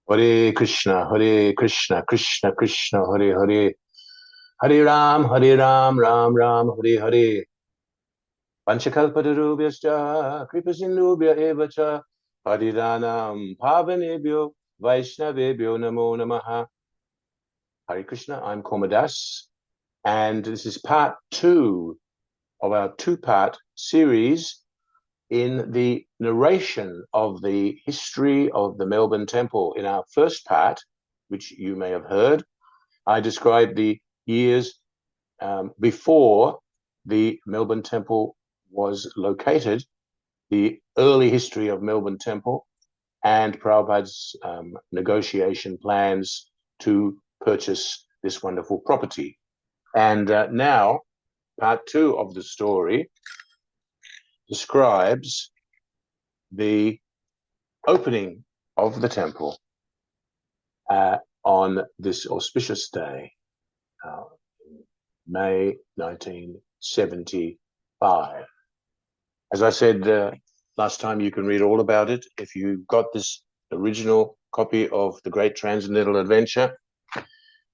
Hare Krishna, Hare Krishna, Krishna Krishna, Hare Hare, Hare Ram, Ram Ram, Hare Hare. Panchakalpatarubhyascha, Kripasindubhya evacha, Haridanam, Pavanebhyo, Vaishnavebhyo, Namo Namaha. Hare Krishna, I'm Kurma, and this is part two of our two-part series in the narration of the history of the Melbourne Temple. In our first part, which you may have heard, I described the years before the Melbourne Temple was located, the early history of Melbourne Temple, and Prabhupada's negotiation plans to purchase this wonderful property. And now, part two of the story describes the opening of the temple on this auspicious day, May 1975. As I said last time, you can read all about it if you got this original copy of The Great Transcendental Adventure,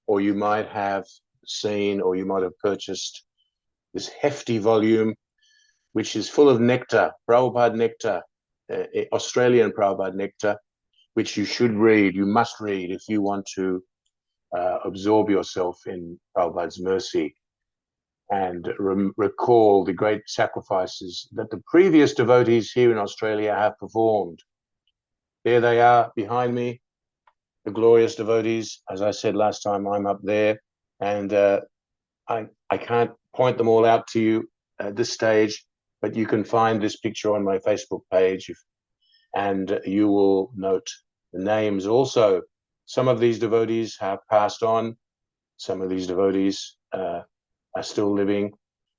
or you might have seen, or you might have purchased this hefty volume, which is full of nectar, Prabhupada nectar, Australian Prabhupada nectar, which you should read, you must read if you want to absorb yourself in Prabhupada's mercy and recall the great sacrifices that the previous devotees here in Australia have performed. There they are behind me, the glorious devotees. As I said last time, I'm up there, and I can't point them all out to you at this stage, but you can find this picture on my Facebook page, and you will note the names also. Some of these devotees have passed on. Some of these devotees are still living,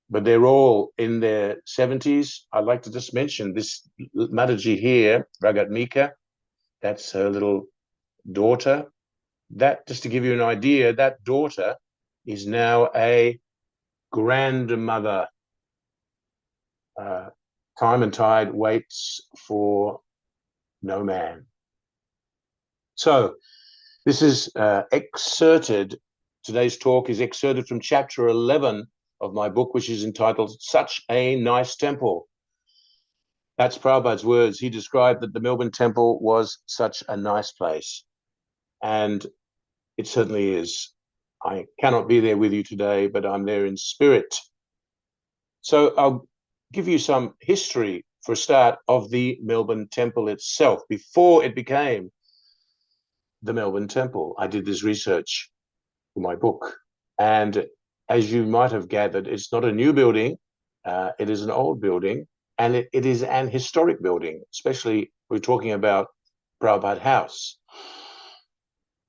but they're all in their 70s. I'd like to just mention this Mataji here, Ragat Mika. That's her little daughter. That, just to give you an idea, that daughter is now a grandmother. Time and tide waits for no man. So this is excerpted, today's talk is excerpted from chapter 11 of my book, which is entitled Such a Nice Temple. That's Prabhupada's words. He described that the Melbourne Temple was such a nice place. And it certainly is. I cannot be there with you today, but I'm there in spirit. So I'll give you some history, for a start, of the Melbourne Temple itself, before it became the Melbourne Temple. I did this research for my book. And as you might have gathered, it's not a new building. It is an old building, and it is an historic building, especially we're talking about Prabhupada House.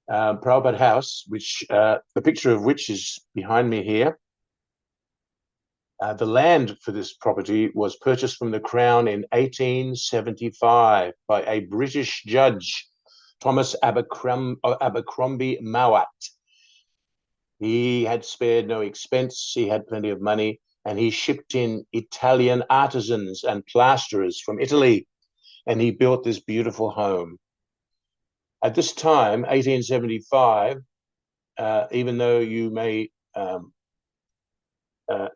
Prabhupada House, which the picture of which is behind me here. The land for this property was purchased from the Crown in 1875 by a British judge, Thomas Abercrombie Mowat. He had spared no expense, he had plenty of money, and he shipped in Italian artisans and plasterers from Italy, and he built this beautiful home. At this time, 1875, even though you may,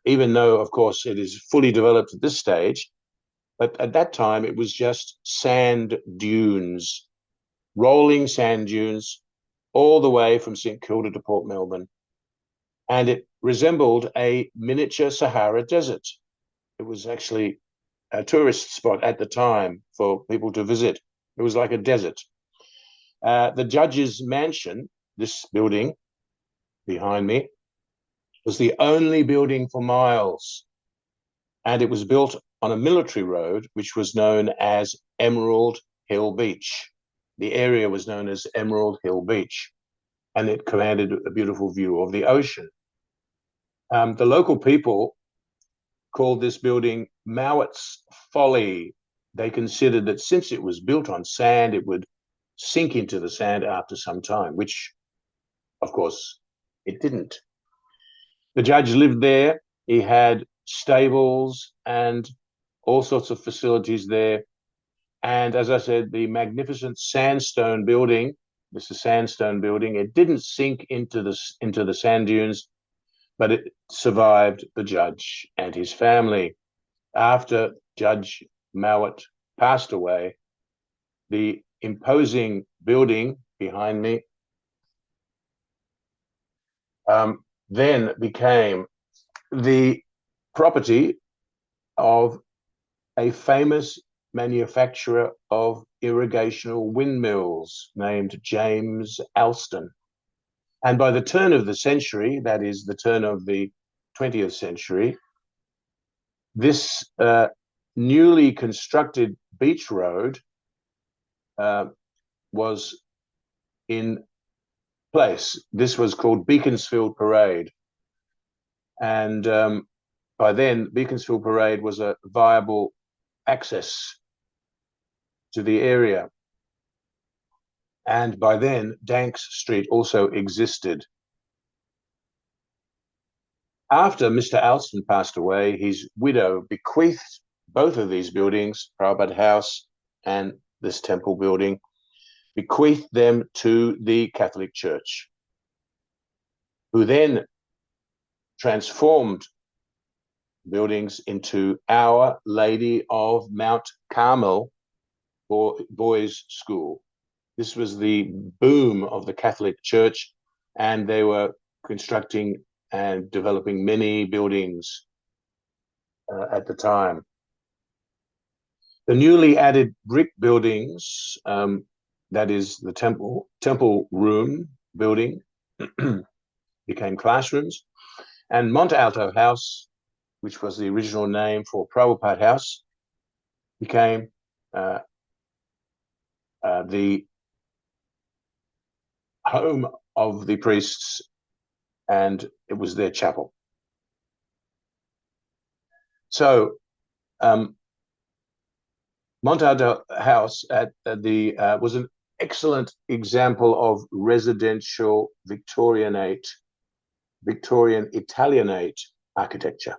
even though, of course, it is fully developed at this stage, but at that time, it was just sand dunes, rolling sand dunes, all the way from St Kilda to Port Melbourne. And it resembled a miniature Sahara desert. It was actually a tourist spot at the time for people to visit. It was like a desert. The judge's mansion, this building behind me, was the only building for miles. And it was built on a military road, which was known as Emerald Hill Beach. The area was known as Emerald Hill Beach, and it commanded a beautiful view of the ocean. The local people called this building Mowat's Folly. They considered that since it was built on sand, it would sink into the sand after some time, which, of course, it didn't. The judge lived there. He had stables and all sorts of facilities there. And as I said, the magnificent sandstone building This is a sandstone building. It didn't sink into the sand dunes, but it survived the judge and his family. After Judge Mowat passed away, the imposing building behind me then became the property of a famous manufacturer of irrigational windmills named James Alston. And by the turn of the century, that is the turn of the 20th century, this newly constructed beach road was in place. This was called Beaconsfield Parade. And by then, Beaconsfield Parade was a viable access to the area. And by then, Danks Street also existed. After Mr. Alston passed away, his widow bequeathed both of these buildings, Prabhupada House and this temple building, bequeathed them to the Catholic Church, who then transformed buildings into Our Lady of Mount Carmel Boys' School. This was the boom of the Catholic Church, and they were constructing and developing many buildings at the time. The newly added brick buildings, that is the temple room building, became classrooms, and Monte Alto House, which was the original name for Prabhupada House, became the home of the priests, and it was their chapel. So Monte Alto House was an excellent example of residential Victorian Italianate architecture.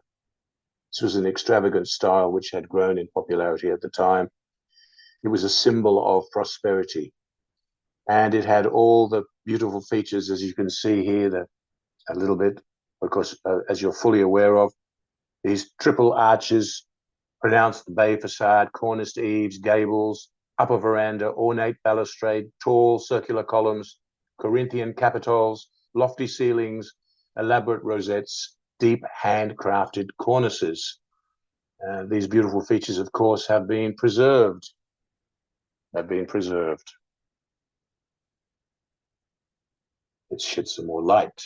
This was an extravagant style which had grown in popularity at the time. It was a symbol of prosperity, and it had all the beautiful features, as you can see here, a little bit, of course, as you're fully aware of, these triple arches, pronounced bay facade, corniced eaves, gables, upper veranda, ornate balustrade, tall circular columns, Corinthian capitals, lofty ceilings, elaborate rosettes, deep handcrafted cornices. These beautiful features, of course, have been preserved. Let's shed some more light.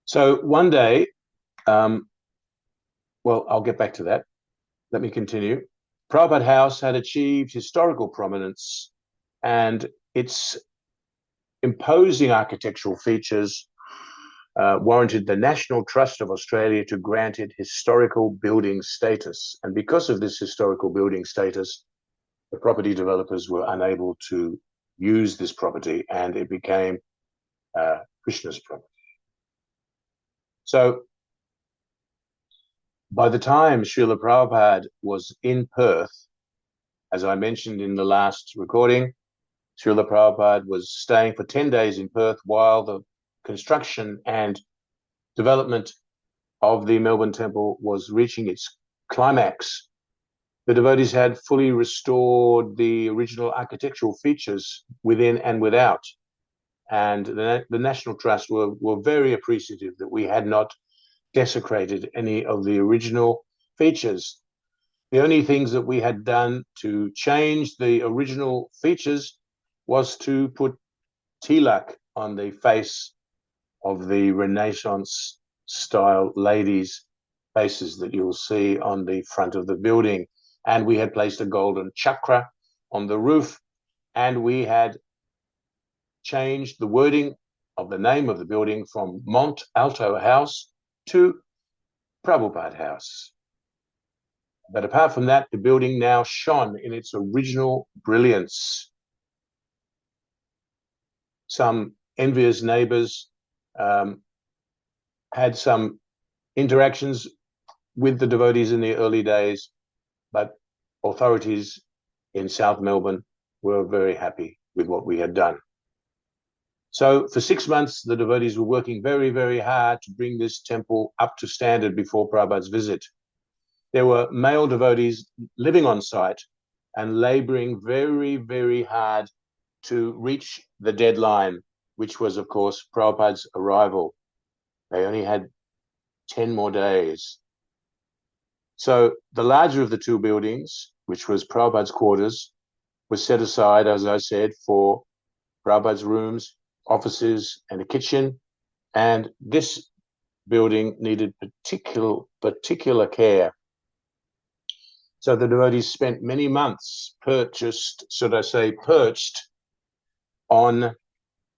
So one day, well, I'll get back to that. Let me continue. Prabhupada House had achieved historical prominence, and its imposing architectural features warranted the National Trust of Australia to grant it historical building status. And because of this historical building status, the property developers were unable to use this property, and it became Krishna's property. So by the time Srila Prabhupada was in Perth, as I mentioned in the last recording, Srila Prabhupada was staying for 10 days in Perth while the construction and development of the Melbourne Temple was reaching its climax. The devotees had fully restored the original architectural features within and without. And the National Trust were very appreciative that we had not desecrated any of the original features. The only things that we had done to change the original features was to put tilak on the face of the Renaissance style ladies' faces that you'll see on the front of the building. And we had placed a golden chakra on the roof, and we had changed the wording of the name of the building from Monte Alto House to Prabhupada House. But apart from that, the building now shone in its original brilliance. Some envious neighbors had some interactions with the devotees in the early days, but authorities in South Melbourne were very happy with what we had done. So for 6 months, the devotees were working very, very hard to bring this temple up to standard before Prabhupada's visit. There were male devotees living on site and laboring very, very hard to reach the deadline, which was, of course, Prabhupada's arrival. They only had 10 more days. So the larger of the two buildings, which was Prabhupada's quarters, was set aside, as I said, for Prabhupada's rooms, offices, and a kitchen. And this building needed particular care. So the devotees spent many months perched on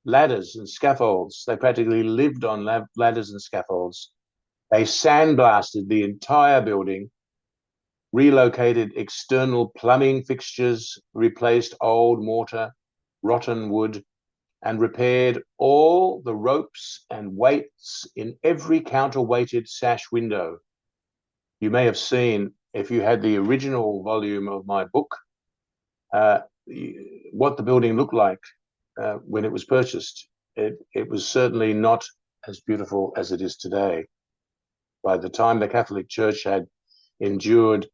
ladders and scaffolds. They practically lived on ladders and scaffolds. They sandblasted the entire building, relocated external plumbing fixtures, replaced old mortar, rotten wood, and repaired all the ropes and weights in every counterweighted sash window. You may have seen, if you had the original volume of my book, what the building looked like when it was purchased. It was certainly not as beautiful as it is today. By the time the Catholic Church had endured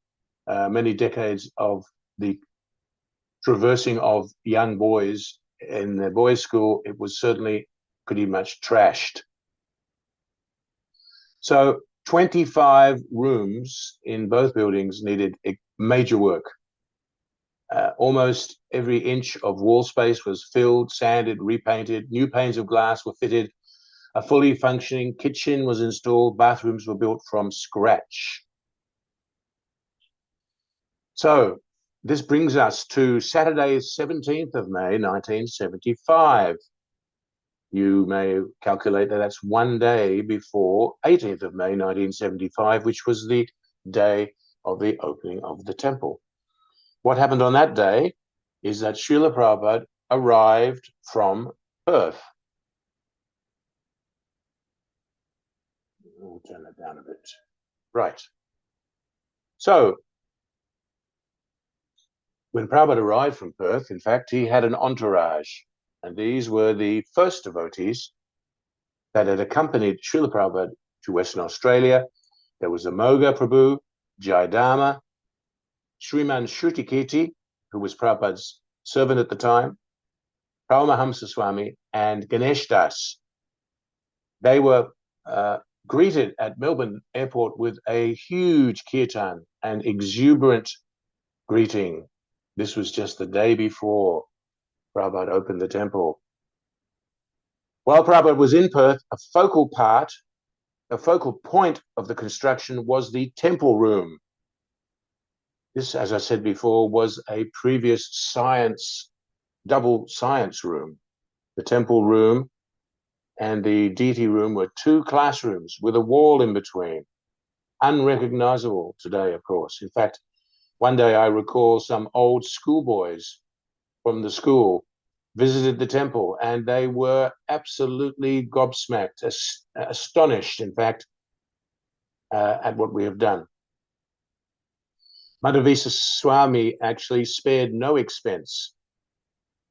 many decades of the traversing of young boys in the boys' school, it was certainly pretty much trashed. So 25 rooms in both buildings needed major work. Almost every inch of wall space was filled, sanded, repainted. New panes of glass were fitted. A fully functioning kitchen was installed. Bathrooms were built from scratch. So this brings us to Saturday, 17th of May, 1975. You may calculate that that's one day before 18th of May, 1975, which was the day of the opening of the temple. What happened on that day is that Srila Prabhupada arrived from Perth. We'll turn that down a bit. Right. So when Prabhupada arrived from Perth, in fact, he had an entourage. And these were the first devotees that had accompanied Srila Prabhupada to Western Australia. There was Amoga Prabhu, Jayadharma, Sriman Shrutikirti, who was Prabhupada's servant at the time, Paramahamsa Swami, and Ganesh Das. They were greeted at Melbourne Airport with a huge kirtan and exuberant greeting. This was just the day before Prabhupada opened the temple. While Prabhupada was in Perth, a focal point of the construction was the temple room. This, as I said before, was a previous double science room. The temple room and the deity room were two classrooms with a wall in between. Unrecognizable today, of course. In fact, one day I recall some old schoolboys from the school visited the temple, and they were absolutely gobsmacked, astonished, in fact, at what we have done. Madhavisa Swami actually spared no expense,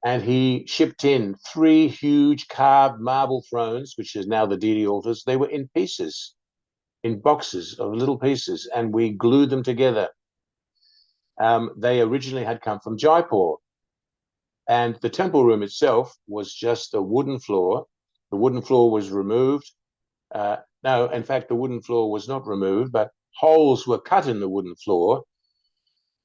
and he shipped in 3 huge carved marble thrones, which is now the deity altars. They were in pieces, in boxes of little pieces, and we glued them together. They originally had come from Jaipur, and the temple room itself was just a wooden floor. The wooden floor was removed. No, in fact, the wooden floor was not removed, but holes were cut in the wooden floor.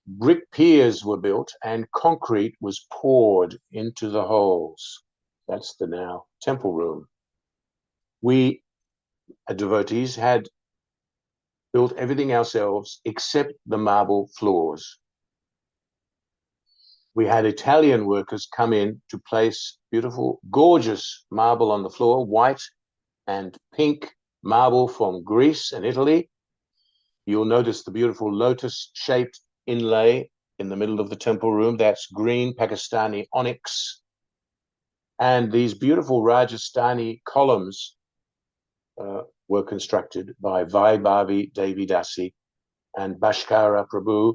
Brick piers were built and concrete was poured into the holes. That's the now temple room. We, devotees, had built everything ourselves except the marble floors. We had Italian workers come in to place beautiful, gorgeous marble on the floor, white and pink marble from Greece and Italy. You'll notice the beautiful lotus-shaped inlay in the middle of the temple room. That's green Pakistani onyx. And these beautiful Rajasthani columns were constructed by Vaibhavi Devi Dasi and Bhaskara Prabhu.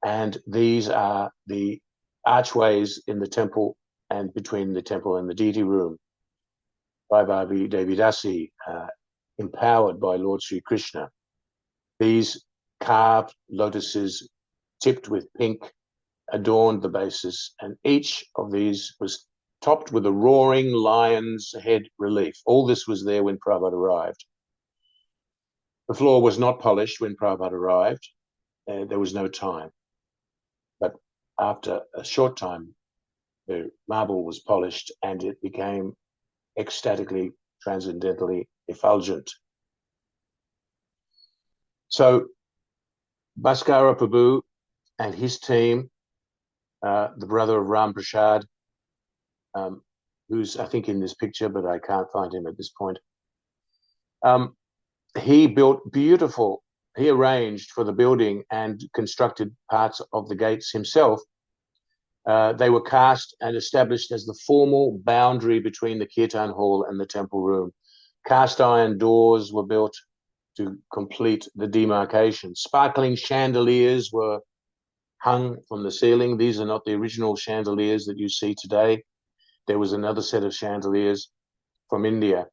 And these are the archways in the temple and between the temple and the deity room by Bhavi Devidasi, empowered by Lord Sri Krishna. These carved lotuses tipped with pink adorned the bases, and each of these was topped with a roaring lion's head relief. All this was there when Prabhupada arrived. The floor was not polished when Prabhupada arrived. There was no time. But after a short time, the marble was polished and it became ecstatically, transcendently effulgent. So Bhaskara Prabhu and his team, the brother of Ram Prasad, who's I think in this picture, but I can't find him at this point. He built beautiful, he arranged for the building and constructed parts of the gates himself. They were cast and established as the formal boundary between the kirtan hall and the temple room. Cast iron doors were built to complete the demarcation. Sparkling chandeliers were hung from the ceiling. These are not the original chandeliers that you see today. There was another set of chandeliers from India.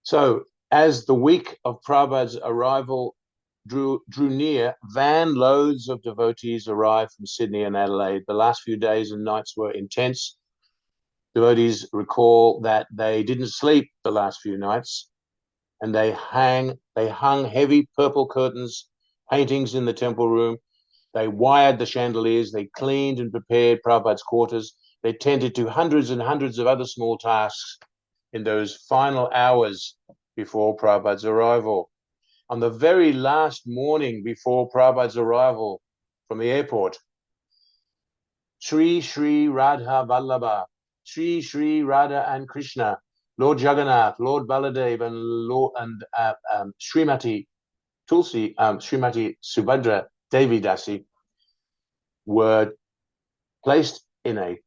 So as the week of Prabhupada's arrival drew near, van loads of devotees arrived from Sydney and Adelaide. The last few days and nights were intense. Devotees recall that they didn't sleep the last few nights, and they hung heavy purple curtains, paintings in the temple room. They wired the chandeliers. They cleaned and prepared Prabhupada's quarters. They tended to hundreds and hundreds of other small tasks in those final hours before Prabhupada's arrival. On the very last morning before Prabhupada's arrival from the airport, Sri Radha Vallabha, Sri Radha and Krishna, Lord Jagannath, Lord Baladev, and Srimati Tulsi, Srimati Subhadra Devi Dasi were placed in a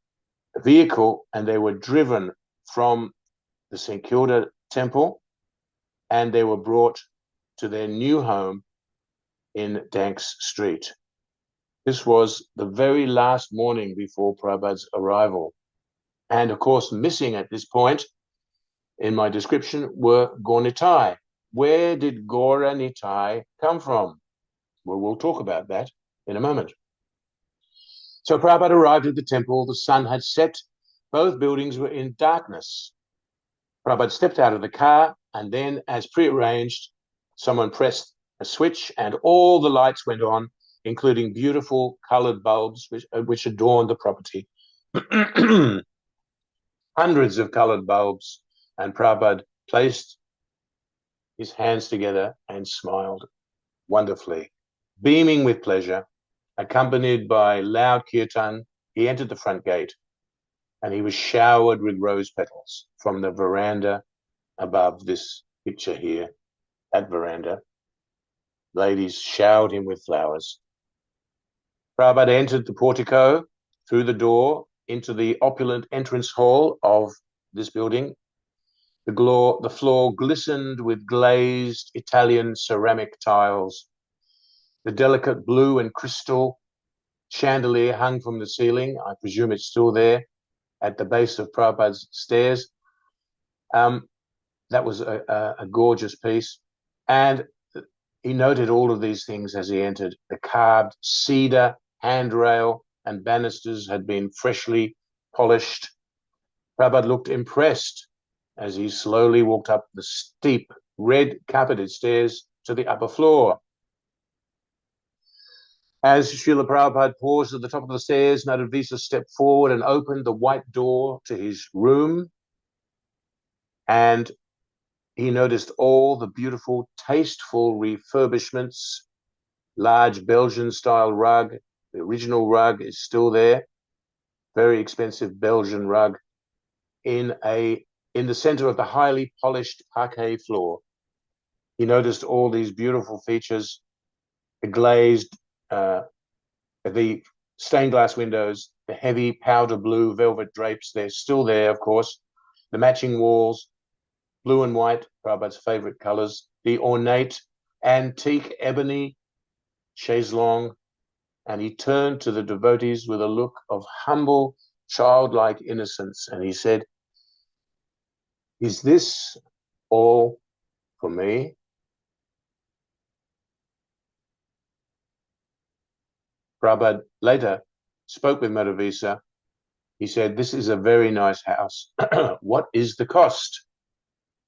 vehicle and they were driven from the St. Kilda temple and they were brought to their new home in Danks Street. This was the very last morning before Prabhupada's arrival. And of course, missing at this point in my description were Gaur Nitai. Where did Gaura Nitai come from? Well, we'll talk about that in a moment. So Prabhupada arrived at the temple. The sun had set. Both buildings were in darkness. Prabhupada stepped out of the car, and then, as prearranged, someone pressed a switch and all the lights went on, including beautiful colored bulbs which adorned the property. Hundreds of colored bulbs, and Prabhupada placed his hands together and smiled wonderfully. Beaming with pleasure, accompanied by loud kirtan, he entered the front gate and he was showered with rose petals from the veranda above this picture here. That veranda, ladies showered him with flowers. Prabhupada entered the portico through the door into the opulent entrance hall of this building. The floor glistened with glazed Italian ceramic tiles. The delicate blue and crystal chandelier hung from the ceiling. I presume it's still there at the base of Prabhupada's stairs. That was a gorgeous piece. And he noted all of these things as he entered. The carved cedar handrail and banisters had been freshly polished. Prabhupada looked impressed as he slowly walked up the steep, red carpeted stairs to the upper floor. As Srila Prabhupada paused at the top of the stairs, Nadavisa stepped forward and opened the white door to his room. And he noticed all the beautiful, tasteful refurbishments, large Belgian-style rug. The original rug is still there, very expensive Belgian rug, in the center of the highly polished parquet floor. He noticed all these beautiful features, the glazed, the stained glass windows, the heavy powder blue velvet drapes, they're still there, of course, the matching walls, blue and white, Prabhupada's favorite colors, the ornate antique ebony chaise longue, and he turned to the devotees with a look of humble, childlike innocence, and he said, "Is this all for me?" Prabhupada later spoke with Madhavisa. He said, "This is a very nice house. What is the cost?"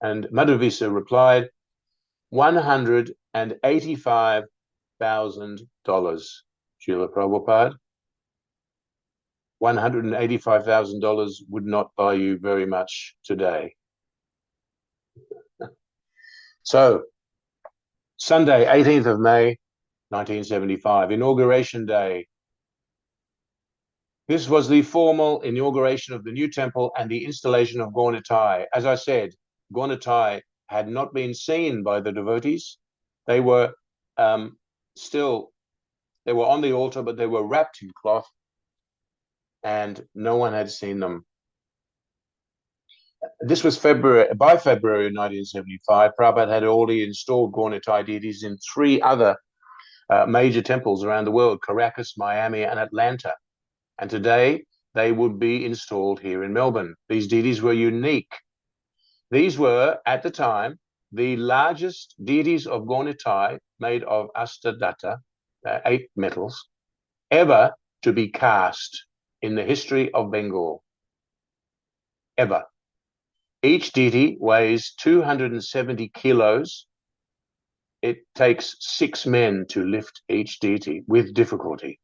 And Madhavisa replied, $185,000. Srila Prabhupada, $185,000 would not buy you very much today. So, Sunday, 18th of May, 1975, Inauguration Day. This was the formal inauguration of the new temple and the installation of Gornitai. As I said, Gornitai had not been seen by the devotees. They were on the altar, but they were wrapped in cloth, and no one had seen them. This was by February 1975, Prabhupada had already installed Gornitai deities in 3 other major temples around the world, Caracas, Miami, and Atlanta. And today, they would be installed here in Melbourne. These deities were unique. These were, at the time, the largest deities of Gornitai, made of Astadatta, 8 metals, ever to be cast in the history of Bengal. Ever. Each deity weighs 270 kilos. It takes 6 men to lift each deity with difficulty.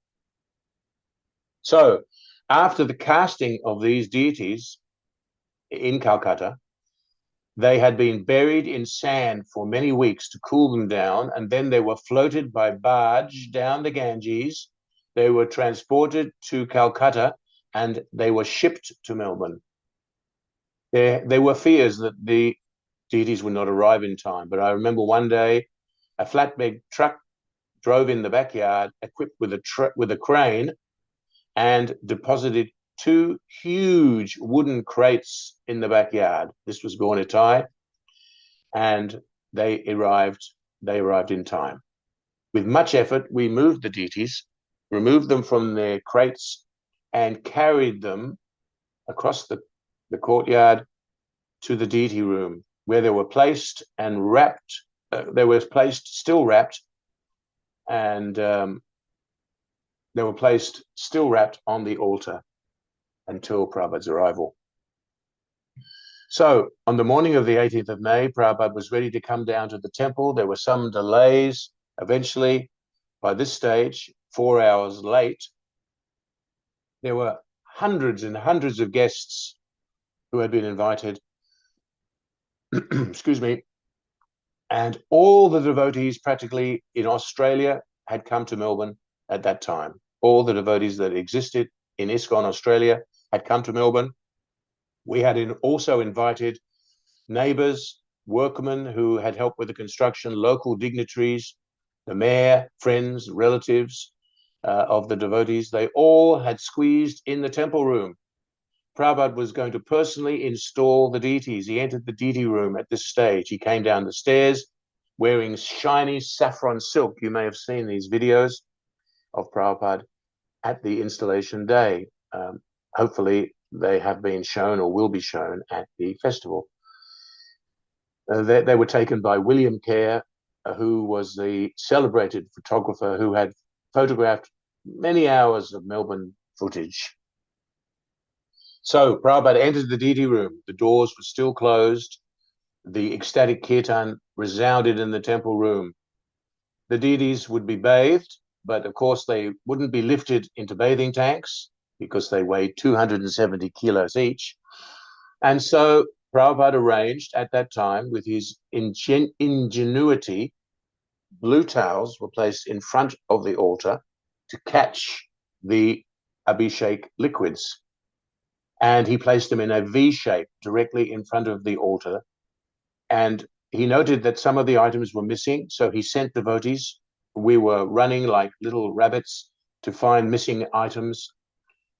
So, after the casting of these deities in Calcutta, they had been buried in sand for many weeks to cool them down, and then they were floated by barge down the Ganges. They were transported to Calcutta, and they were shipped to Melbourne. There were fears that the deities would not arrive in time, but I remember one day a flatbed truck drove in the backyard equipped with a crane and deposited 2 huge wooden crates in the backyard. This was Gornitai, and they arrived in time. With much effort, we moved the deities, removed them from their crates, and carried them across the courtyard to the deity room, where they were placed and wrapped. They were placed still wrapped, and they were placed still wrapped on the altar until Prabhupada's arrival. So, on the morning of the 18th of May, Prabhupada was ready to come down to the temple. There were some delays. Eventually, by this stage, 4 hours late, there were hundreds and hundreds of guests who had been invited. Excuse me. And all the devotees practically in Australia had come to Melbourne at that time. All the devotees that existed in ISKCON Australia had come to Melbourne. We had also invited neighbours, workmen who had helped with the construction, local dignitaries, the mayor, friends, relatives of the devotees. They all had squeezed in the temple room. Prabhupada was going to personally install the deities. He entered the deity room at this stage. He came down the stairs wearing shiny saffron silk. You may have seen these videos of Prabhupada at the installation day. Hopefully, they have been shown or will be shown at the festival. They were taken by William Kerr, who was the celebrated photographer who had photographed many hours of Melbourne footage. So Prabhupada entered the deity room. The doors were still closed. The ecstatic kirtan resounded in the temple room. The deities would be bathed, but of course they wouldn't be lifted into bathing tanks because they weighed 270 kilos each. And so Prabhupada arranged at that time, with his ingenuity, blue towels were placed in front of the altar to catch the Abhishek liquids. And he placed them in a V shape directly in front of the altar. And he noted that some of the items were missing, so he sent devotees. We were running like little rabbits to find missing items,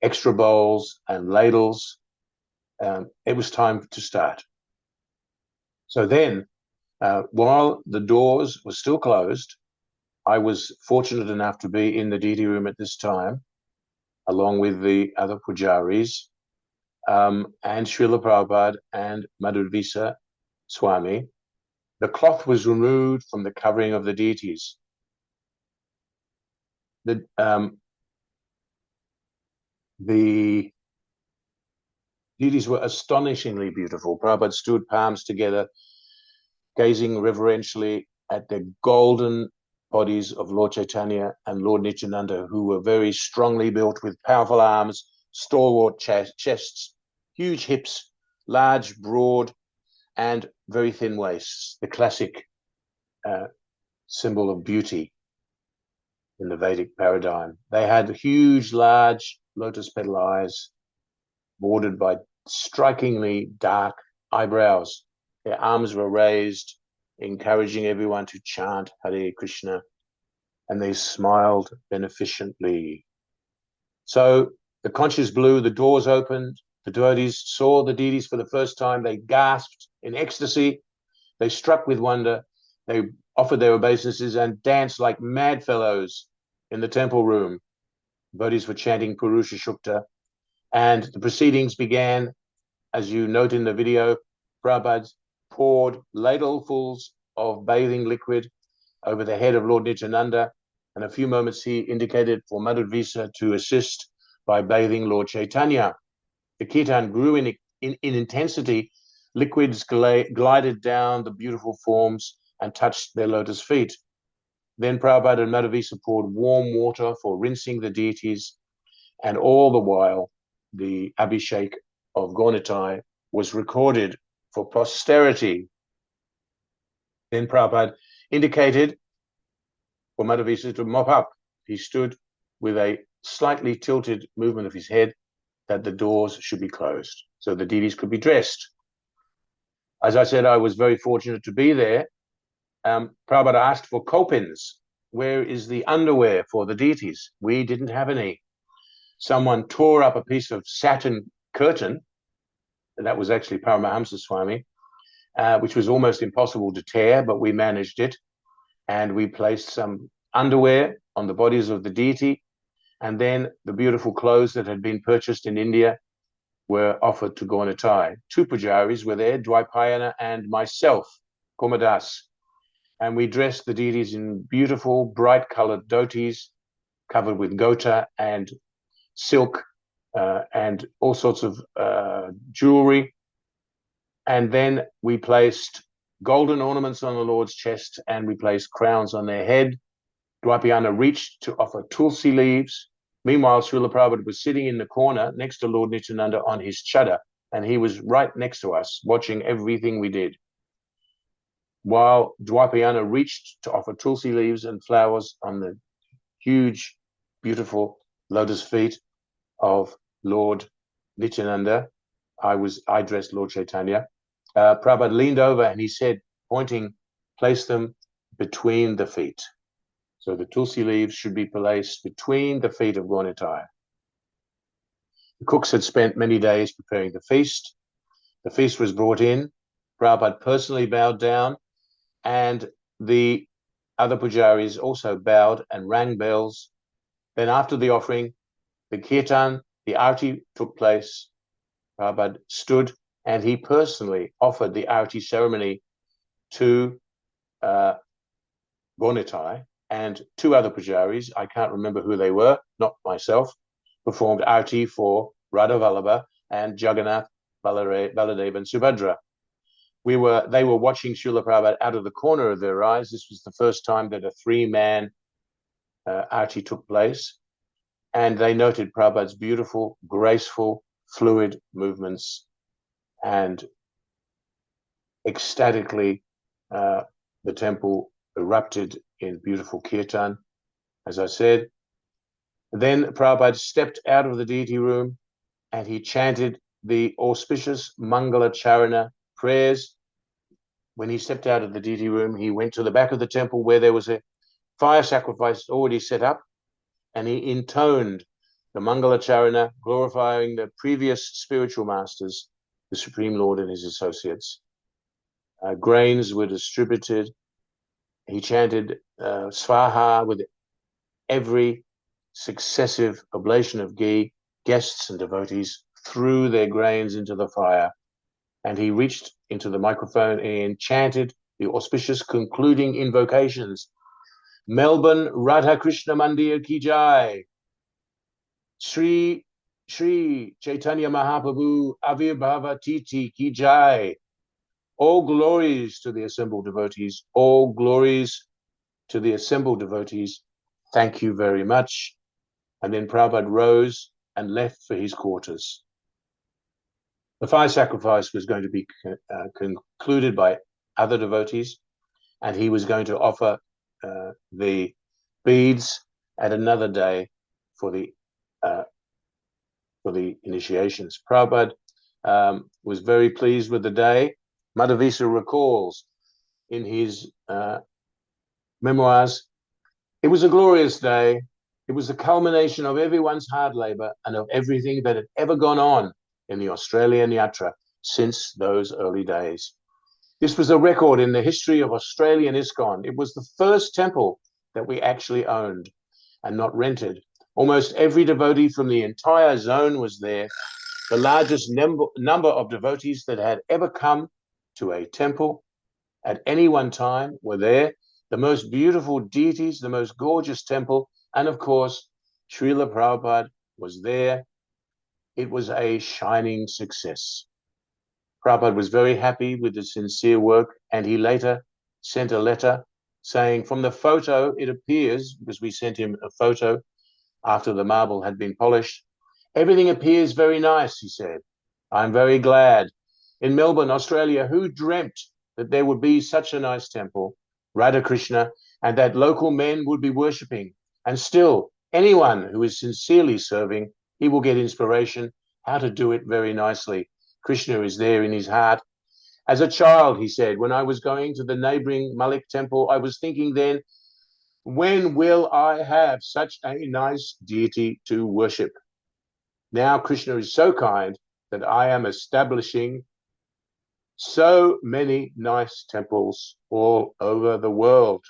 extra bowls and ladles. It was time to start. So then, while the doors were still closed, I was fortunate enough to be in the deity room at this time, along with the other pujaris, and Srila Prabhupada and Madhurvisa Swami. The cloth was removed from the covering of the deities. The deities were astonishingly beautiful. Prabhupada stood palms together, gazing reverentially at the golden bodies of Lord Chaitanya and Lord Nityananda, who were very strongly built with powerful arms, stalwart chests, huge hips, large, broad, and very thin waists, the classic symbol of beauty in the Vedic paradigm. They had huge, large lotus petal eyes, bordered by strikingly dark eyebrows. Their arms were raised, encouraging everyone to chant Hare Krishna, and they smiled beneficently. So the conches blew, the doors opened, the devotees saw the deities for the first time. They gasped in ecstasy. They struck with wonder. They offered their obeisances and danced like mad fellows in the temple room. Devotees were chanting Purusha Shukta, and the proceedings began. As you note in the video, Prabhupada poured ladlefuls of bathing liquid over the head of Lord Nityananda, and a few moments he indicated for Madhurvisa to assist by bathing Lord Chaitanya. The kirtan grew in intensity. Liquids glided down the beautiful forms and touched their lotus feet. Then Prabhupada and Madhurvisa poured warm water for rinsing the deities, and all the while the Abhishek of Gaunitai was recorded for posterity. Then Prabhupada indicated for Madhurvisa to mop up. He stood with a slightly tilted movement of his head that the doors should be closed so the deities could be dressed. As I said, I was very fortunate to be there. Prabhupada asked for kopins. Where is the underwear for the deities? We didn't have any. Someone tore up a piece of satin curtain. That was actually Paramahamsa Swami, which was almost impossible to tear, but we managed it. And we placed some underwear on the bodies of the deity. And then the beautiful clothes that had been purchased in India were offered to Gaunitai. Two pujaris were there, Dwaipayana and myself, Kurmadas. And we dressed the deities in beautiful, bright-colored dhotis covered with gota and silk and all sorts of jewelry. And then we placed golden ornaments on the Lord's chest, and we placed crowns on their head. Dwaipayana reached to offer tulsi leaves. Meanwhile, Srila Prabhupada was sitting in the corner next to Lord Nityananda on his chadar, and he was right next to us, watching everything we did. While Dwaipayana reached to offer tulsi leaves and flowers on the huge, beautiful lotus feet of Lord Nityananda, I dressed Lord Chaitanya. Prabhupada leaned over and he said, pointing, place them between the feet. So the tulsi leaves should be placed between the feet of Gaunitai. The cooks had spent many days preparing the feast. The feast was brought in. Prabhupada personally bowed down, and the other pujaris also bowed and rang bells. Then after the offering, the kirtan, the arati took place. Prabhupada stood and he personally offered the arati ceremony to Gaunitai, and two other pujaris, I can't remember who they were, not myself, performed arati for Radha Vallabha and Jagannath, Baladev and Subhadra. They were watching Srila Prabhupada out of the corner of their eyes. This was the first time that a three-man arati took place, and they noted Prabhupada's beautiful, graceful, fluid movements, and ecstatically the temple erupted in beautiful kirtan, as I said. Then Prabhupada stepped out of the deity room and he chanted the auspicious Mangala Charana prayers. When he stepped out of the deity room, he went to the back of the temple where there was a fire sacrifice already set up, and he intoned the Mangala Charana, glorifying the previous spiritual masters, the Supreme Lord and his associates. Grains were distributed he chanted Svaha with every successive oblation of ghee. Guests and devotees threw their grains into the fire, and he reached into the microphone and chanted the auspicious concluding invocations. Melbourne Radha Krishna Mandir Ki Jai. Sri Chaitanya Mahaprabhu Avirbhava Titi Ki Jai. All glories to the assembled devotees. All glories to the assembled devotees. Thank you very much. And then Prabhupada rose and left for his quarters. The fire sacrifice was going to be concluded by other devotees, and he was going to offer the beads at another day for the initiations. Prabhupada was very pleased with the day. Madhavisa recalls in his memoirs, it was a glorious day. It was the culmination of everyone's hard labor and of everything that had ever gone on in the Australian Yatra since those early days. This was a record in the history of Australian ISKCON. It was the first temple that we actually owned and not rented. Almost every devotee from the entire zone was there. The largest number of devotees that had ever come to a temple at any one time were there. The most beautiful deities, the most gorgeous temple, and of course, Srila Prabhupada was there. It was a shining success. Prabhupada was very happy with the sincere work, and he later sent a letter saying, from the photo, it appears, because we sent him a photo after the marble had been polished, everything appears very nice, he said. I'm very glad. In Melbourne, Australia, who dreamt that there would be such a nice temple, Radha Krishna, and that local men would be worshipping? And still, anyone who is sincerely serving, he will get inspiration how to do it very nicely. Krishna is there in his heart. As a child, he said, when I was going to the neighboring Malik temple, I was thinking then, when will I have such a nice deity to worship? Now Krishna is so kind that I am establishing so many nice temples all over the world.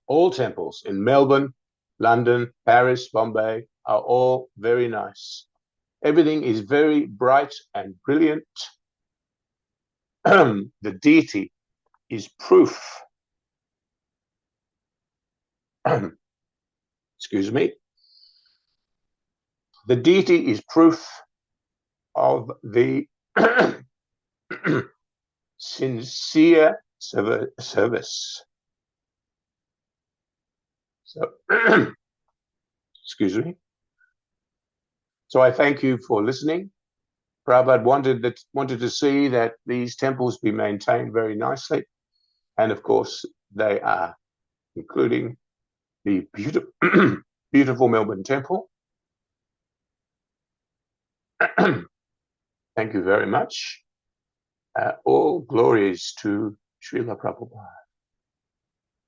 All temples in Melbourne, London, Paris, Bombay are all very nice. Everything is very bright and brilliant. The deity is proof. Excuse me. The deity is proof of the sincere service. So, excuse me. So I thank you for listening. Prabhupada wanted to see that these temples be maintained very nicely. And of course, they are, including the beautiful Melbourne Temple. Thank you very much. All glories to Srila Prabhupada.